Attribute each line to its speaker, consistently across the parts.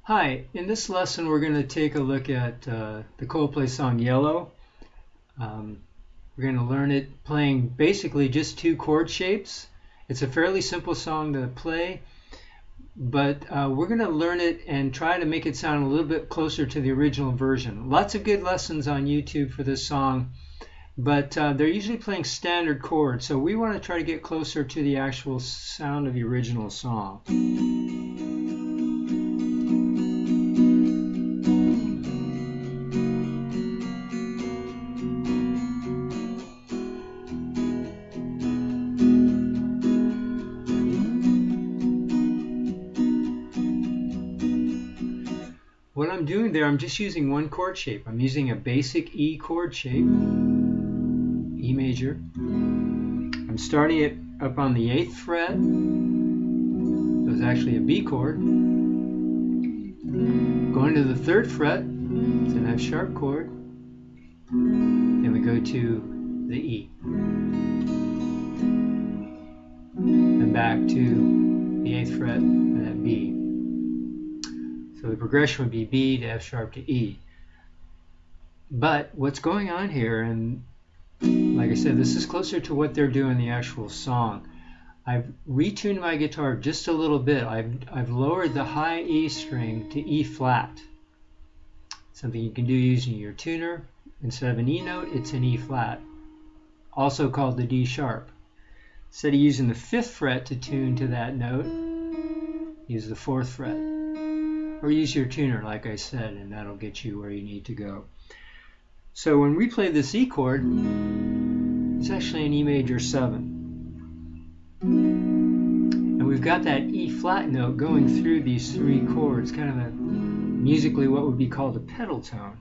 Speaker 1: Hi, in this lesson we're going to take a look at the Coldplay song Yellow. We're going to learn it playing basically just two chord shapes. It's a fairly simple song to play, but we're going to learn it and try to make it sound a little bit closer to the original version. Lots of good lessons on YouTube for this song, but they're usually playing standard chords, so we want to try to get closer to the actual sound of the original song. What I'm doing there, I'm just using one chord shape. I'm using a basic E chord shape, E major. I'm starting it up on the 8th fret, so it's actually a B chord. Going to the 3rd fret, it's an F sharp chord. Then we go to the E. Then back to the 8th fret and that B. So the progression would be B to F sharp to E. But what's going on here, and like I said, this is closer to what they're doing in the actual song. I've retuned my guitar just a little bit. I've lowered the high E string to E flat. Something you can do using your tuner. Instead of an E note, it's an E flat, also called the D sharp. Instead of using the 5th fret to tune to that note, use the 4th fret. Or use your tuner, like I said, and that'll get you where you need to go. So when we play this E chord, it's actually an E major 7. And we've got that E flat note going through these 3 chords, kind of a musically what would be called a pedal tone.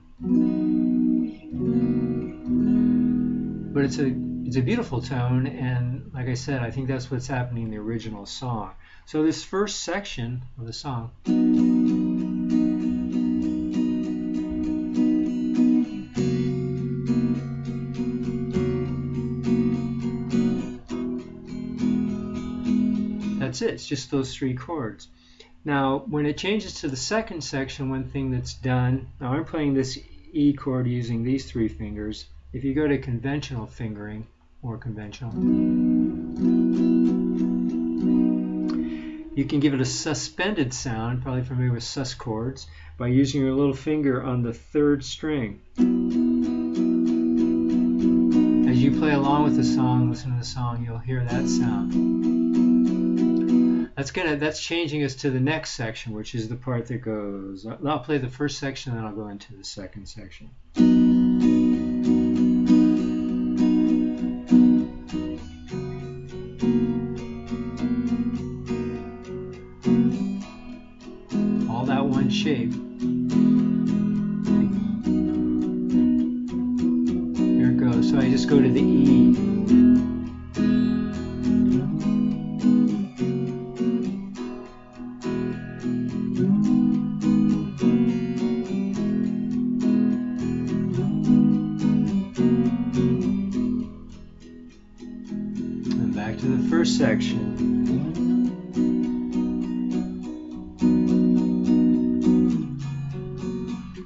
Speaker 1: But it's a beautiful tone, and like I said, I think that's what's happening in the original song. So this first section of the song, that's it. It's just those 3 chords. Now, when it changes to the second section, one thing that's done, now I'm playing this E chord using these 3 fingers. If you go to conventional fingering, more conventional, you can give it a suspended sound, probably familiar with sus chords, by using your little finger on the 3rd string. As you play along with the song, listen to the song, you'll hear that sound. That's changing us to the next section, which is the part that goes, I'll play the first section, then I'll go into the second section. All that one shape. Here it goes. So I just go to the E. And back to the first section.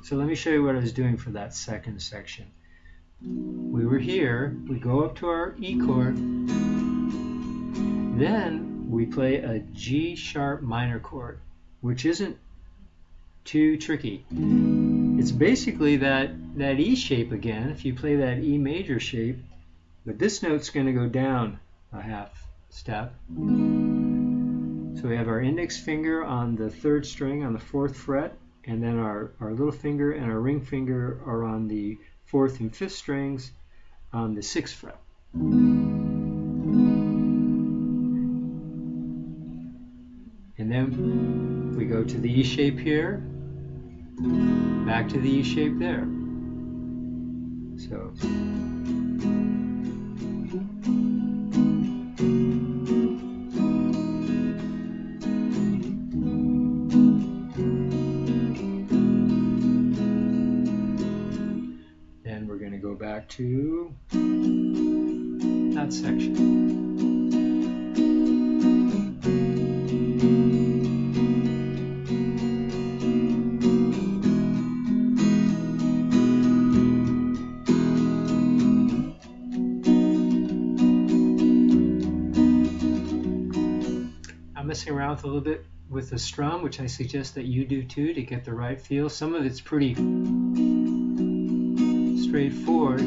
Speaker 1: So let me show you what I was doing for that second section. We were here, we go up to our E chord, then we play a G sharp minor chord, which isn't too tricky. It's basically that E shape again, if you play that E major shape, but this note's going to go down a half step. So we have our index finger on the 3rd string on the 4th fret, and then our little finger and our ring finger are on the 4th and 5th strings on the 6th fret. And then we go to the E shape here, back to the E shape there. So we're going to go back to that section. mouth a little bit with the strum, which I suggest that you do too to get the right feel. Some of it's pretty straightforward,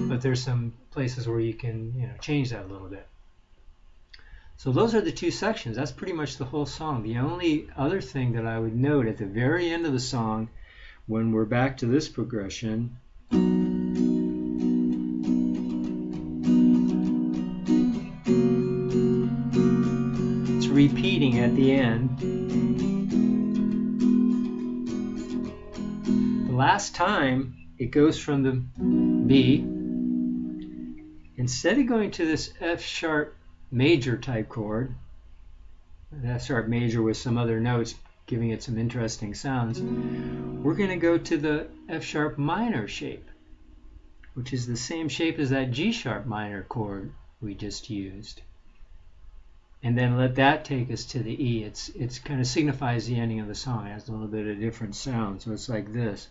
Speaker 1: but there's some places where you can, change that a little bit. So those are the two sections. That's pretty much the whole song. The only other thing that I would note at the very end of the song, when we're back to this progression, it's repeating at the end. The last time it goes from the B, instead of going to this F sharp major type chord, F sharp major with some other notes giving it some interesting sounds, we're going to go to the F sharp minor shape, which is the same shape as that G sharp minor chord we just used, and then let that take us to the E. It's kind of signifies the ending of the song. It has a little bit of different sound, so it's like this.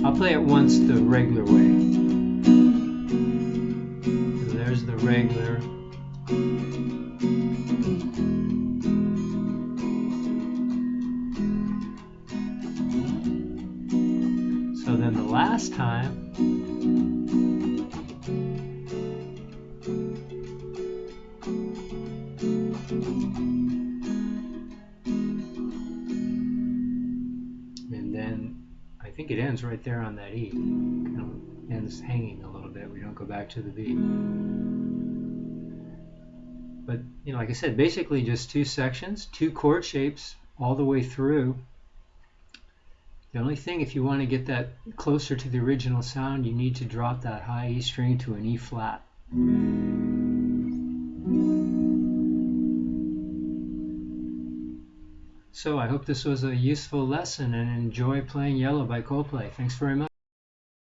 Speaker 1: I'll play it once the regular way. So there's the regular. So then the last time, and then I think it ends right there on that E. Kind of ends hanging a little bit. We don't go back to the B. But like I said, basically just two sections, two chord shapes all the way through. The only thing, if you want to get that closer to the original sound, you need to drop that high E string to an E flat. So I hope this was a useful lesson, and enjoy playing Yellow by Coldplay. Thanks very much.